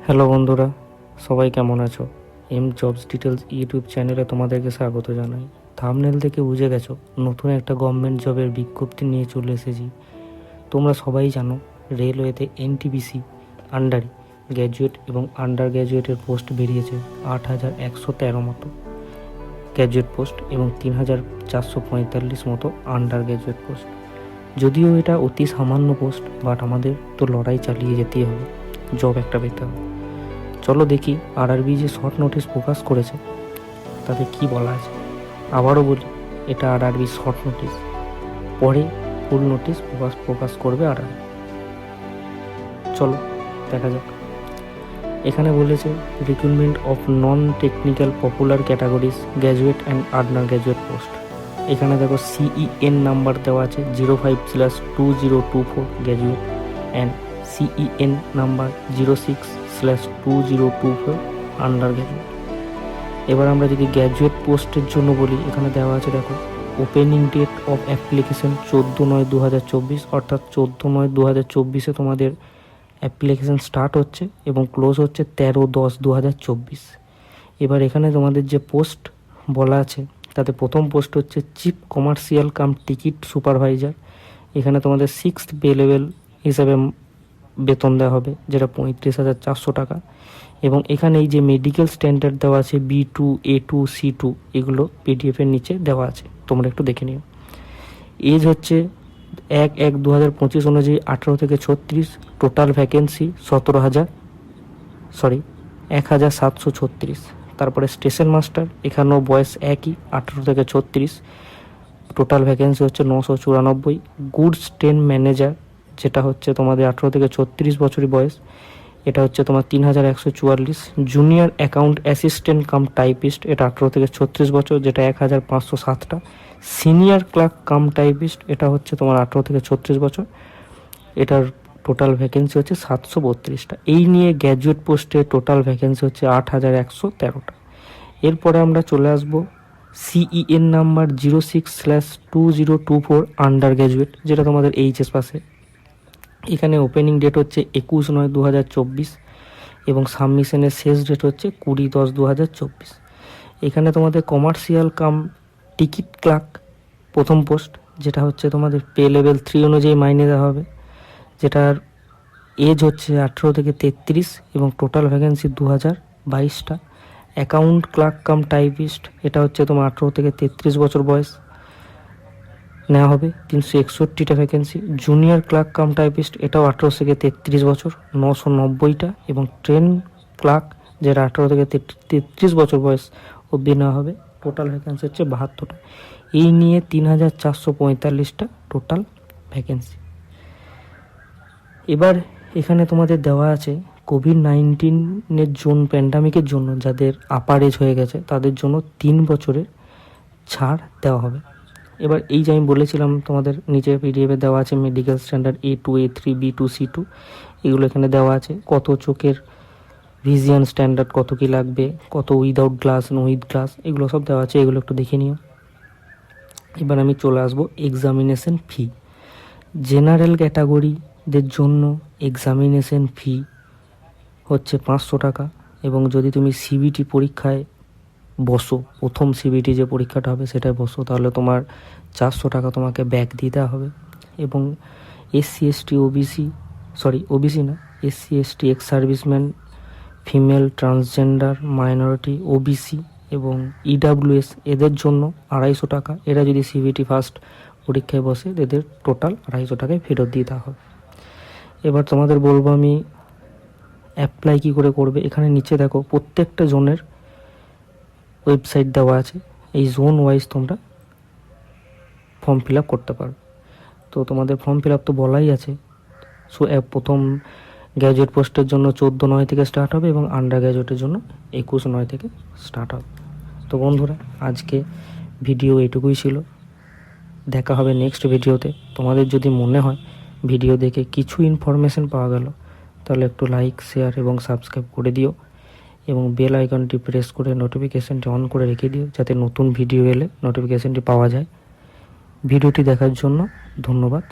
Hello বন্ধুরা, সবাই কেমন আছো? এম জবস ডিটেলস ইউটিউব চ্যানেলে তোমাদেরকে স্বাগত জানাই। থাম্বনেল থেকে বুঝে গেছো নতুন একটা গভর্নমেন্ট জবের বিজ্ঞপ্তি নিয়ে চলে এসেছি। তোমরা সবাই জানো রেলওয়েতে এনটিপিসি আন্ডারে গ্র্যাজুয়েট এবং আন্ডার গ্র্যাজুয়েটের পোস্ট বেরিয়েছে 8,113 মতো গ্র্যাজুয়েট পোস্ট এবং 3,445 মতো আন্ডার গ্র্যাজুয়েট পোস্ট। যদিও এটা অতি সামান্য পোস্ট, বাট আমাদের তো লড়াই চালিয়ে যেতেই হবে, জব একটা পেতে হবে। চলো দেখি আরআরবি যে শর্ট নোটিশ প্রকাশ করেছে তাতে কি বলা আছে। আবারও বলি, এটা আরআরবি শর্ট নোটিশ, পরে ফুল নোটিশ প্রকাশ করবে আরআরবি। চলো দেখা যাক। এখানে বলেছে recruitment of non technical popular categories graduate and under graduate post. এখানে দেখো সিইএন নাম্বার দেওয়া আছে 05/2024 graduate and CEN number 06/2024 under graduate. এবার আমরা যদি গ্র্যাজুয়েট পোস্টের জন্য বলি, এখানে দেওয়া আছে দেখো ওপেনিং ডেট অফ অ্যাপ্লিকেশন 14/9/2024, অর্থাৎ 14/9/2024 তোমাদের অ্যাপ্লিকেশন স্টার্ট হচ্ছে এবং ক্লোজ হচ্ছে 13/10/2024। এবার এখানে তোমাদের যে পোস্ট বলা আছে তাতে প্রথম পোস্ট হচ্ছে chief commercial cum ticket supervisor. এখানে তোমাদের 6th পে লেভেল হিসাবে বেতন দেওয়া হবে, যেটা 35,400 টাকা। এবং এখানে এই যে মেডিকেল স্ট্যান্ডার্ড দেওয়া আছে B2, A2, C2, এগুলো পিডিএফের নিচে দেওয়া আছে, তোমরা একটু দেখে নিও। এজ হচ্ছে 1/1/2025 অনুযায়ী 18 থেকে 36। Total vacancy 1,736। তারপরে স্টেশন মাস্টার, এখানেও বয়স একই, 18 থেকে 36। টোটাল ভ্যাকেন্সি হচ্ছে 994। গুডস ট্রেন ম্যানেজার, যেটা হচ্ছে তোমাদের 18 থেকে 36 বছরই বয়স, এটা হচ্ছে তোমার 3,144। Junior account assistant cum typist, এটা 18 থেকে 36 বছর, যেটা 1,507টা। সিনিয়র ক্লার্ক কাম টাইপিস্ট, এটা হচ্ছে তোমার 18 থেকে 36 বছর, এটার টোটাল ভ্যাকেন্সি হচ্ছে 732টা। এই নিয়ে গ্র্যাজুয়েট পোস্টে টোটাল ভ্যাকেন্সি হচ্ছে 8,113টা। এরপরে আমরা চলে আসবো সিইএন নাম্বার 06/2024 আন্ডার গ্র্যাজুয়েট, যেটা তোমাদের এইচএস পাসে। এখানে ওপেনিং ডেট হচ্ছে 21/9/2024 এবং সাবমিশনের শেষ ডেট হচ্ছে 20/10/2024। এখানে তোমাদের কমার্শিয়াল কাম টিকিট ক্লার্ক প্রথম পোস্ট, যেটা হচ্ছে তোমাদের পে লেভেল 3 অনুযায়ী মাইনে দেওয়া হবে, যেটার এজ হচ্ছে 18 থেকে 33 এবং টোটাল ভ্যাকেন্সি 2,022টা। অ্যাকাউন্ট ক্লার্ক কাম টাইপিস্ট, এটা হচ্ছে তোমার 18 থেকে 33 বছর বয়স, নেওয়া হবে 361টা vacancy. Junior clerk cum typist, এটাও 18 থেকে 33 বছর, 990টা। এবং ট্রেন ক্লার্ক, যেটা 18 থেকে 33 বছর বয়স অবধি নেওয়া হবে, টোটাল ভ্যাকেন্সি হচ্ছে 72টা। এই নিয়ে 3,445টা টোটাল ভ্যাকেন্সি। এবার এখানে তোমাদের দেওয়া আছে কোভিড-19 জন্য, প্যান্ডামিকের জন্য যাদের আপার এজ হয়ে গেছে তাদের জন্য 3 বছরের ছাড় দেওয়া হবে। এবার এই যে আমি বলেছিলাম তোমাদের নিচে পিডিএফে দেওয়া আছে medical standard A2, A3, B2, C2, এগুলো এখানে দেওয়া আছে। কত চোখের ভিজিয়ান স্ট্যান্ডার্ড, কত কি লাগবে, কত উইদাউট গ্লাস, উইথ গ্লাস, এগুলো সব দেওয়া আছে, এগুলো একটু দেখে নিও। এবার আমি চলে আসবো এক্সামিনেশন ফি। জেনারেল ক্যাটাগরিদের জন্য এক্সামিনেশন ফি হচ্ছে 500 টাকা। এবং যদি তুমি সিবিটি পরীক্ষায় বসো, প্রথম সিবিটি যে পরীক্ষাটা হবে সেটায় বসো, তাহলে তোমার 400 টাকা তোমাকে ব্যাক দিতে হবে। এবং SC/ST, ওবিসি না, SC/ST, ex serviceman, female, transgender, minority, OBC এবং EWS, এদের জন্য 250 টাকা। এরা যদি সিবিটি ফার্স্ট পরীক্ষায় বসে, এদের টোটাল 250 টাকায় ফেরত দিতে হবে। এবার তোমাদের বলবো আমি অ্যাপ্লাই কী করে করবে। এখানে নিচে দেখো প্রত্যেকটা জোনের ওয়েবসাইট দেওয়া আছে, এই জোন ওয়াইজ তোমরা ফর্ম ফিল আপ করতে পারো। তো তোমাদের ফর্ম ফিল আপ তো বলাই আছে। প্রথম গ্র্যাজুয়েট পোস্টের জন্য 14/9 থেকে স্টার্ট হবে এবং আন্ডার গ্র্যাজুয়েটের জন্য 21/9 থেকে স্টার্ট হবে। তো বন্ধুরা, আজকে ভিডিও এটুকুই ছিল। দেখা হবে নেক্সট ভিডিওতে। তোমাদের যদি মনে হয় ভিডিও দেখে কিছু ইনফরমেশন পাওয়া গেল, তাহলে একটু লাইক, শেয়ার এবং সাবস্ক্রাইব করে দিও এবং বেল আইকনটি প্রেস করে নোটিফিকেশানটি অন করে রেখে দিও, যাতে নতুন ভিডিও এলে নোটিফিকেশানটি পাওয়া যায়। ভিডিওটি দেখার জন্য ধন্যবাদ।